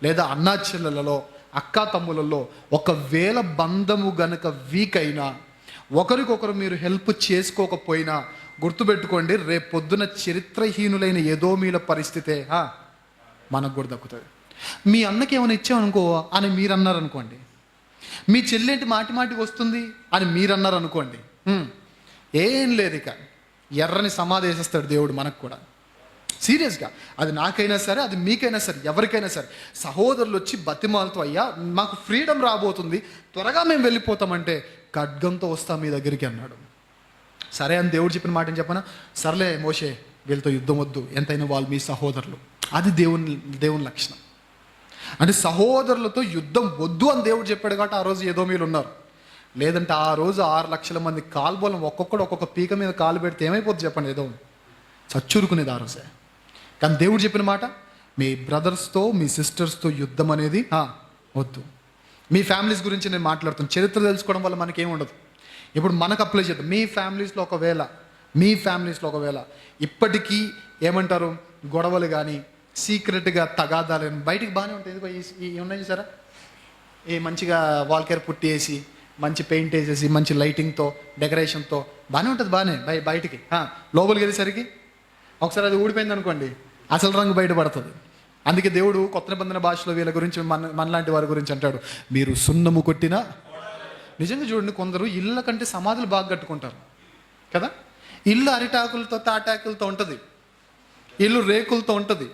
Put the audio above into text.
లేదా అన్నా చెల్లెలలో, అక్కా తమ్ములలో ఒకవేళ బంధము గనక వీక్ అయినా, ఒకరికొకరు మీరు హెల్ప్ చేసుకోకపోయినా గుర్తుపెట్టుకోండి, రేపు పొద్దున చరిత్రహీనులైన ఎదోమీల పరిస్థితే మనకు కూడా దక్కుతుంది. మీ అన్నకి ఏమైనా ఇచ్చామనుకో అని మీరు అన్నారు అనుకోండి, మీ చెల్లెంటి మాటి మాటికి వస్తుంది అని మీరు అన్నారు అనుకోండి, ఏం లేదు, ఇక ఎర్రని సమాధి వేసేస్తాడు దేవుడు మనకు కూడా. సీరియస్గా, అది నాకైనా సరే, అది మీకైనా సరే, ఎవరికైనా సరే. సహోదరులు వచ్చి బతిమాలతో, అయ్యా మాకు ఫ్రీడమ్ రాబోతుంది, త్వరగా మేము వెళ్ళిపోతామంటే ఖడ్గంతో వస్తాం మీ దగ్గరికి అన్నాడు. సరే అని దేవుడు చెప్పిన మాట ఏం చెప్పనా, సర్లే మోషే వీళ్ళతో యుద్ధం వద్దు, ఎంతైనా వాళ్ళు మీ సహోదరులు. అది దేవుని లక్షణం. అంటే సహోదరులతో యుద్ధం వద్దు అని దేవుడు చెప్పాడు కాబట్టి ఆ రోజు ఎదోమీయులు ఉన్నారు. లేదంటే ఆ రోజు 6 లక్షల మంది కాల్బోలం ఒక్కొక్కడు ఒక్కొక్క పీక మీద కాలు పెడితే ఏమైపోతుంది చెప్పండి, ఏదో చచ్చురుకునేది ఆ రోజే. కానీ దేవుడు చెప్పిన మాట, మీ బ్రదర్స్తో మీ సిస్టర్స్తో యుద్ధం అనేది వద్దు. మీ ఫ్యామిలీస్ గురించి నేను మాట్లాడుతాను. చరిత్ర తెలుసుకోవడం వల్ల మనకేం ఉండదు. ఇప్పుడు మనకు అప్లై చేద్దాం. మీ ఫ్యామిలీస్లో ఒకవేళ ఇప్పటికీ ఏమంటారు, గొడవలు కానీ సీక్రెట్గా తగాదాలు కానీ బయటికి బాగానే ఉంటాయి. ఈ ఉన్నాయి చూసారా, ఈ మంచిగా వాల్కేర్ పుట్టి వేసి, మంచి పెయింట్ వేసేసి, మంచి లైటింగ్తో, డెకరేషన్తో బాగానే ఉంటుంది. బయటికి లోపలికి వెళ్ళేసరికి ఒకసారి అది ఊడిపోయింది అనుకోండి, అసలు రంగు బయటపడుతుంది. అందుకే దేవుడు కొత్త నిబంధన భాషలో వీళ్ళ గురించి, మనలాంటి వారి గురించి అంటాడు, మీరు సున్నము కొట్టినా. నిజంగా చూడండి, కొందరు ఇళ్ళ కంటే సమాధులు బాగా కట్టుకుంటారు కదా. ఇల్లు అరిటాకులతో తాటాకులతో ఉంటుంది, ఇల్లు రేకులతో ఉంటుంది.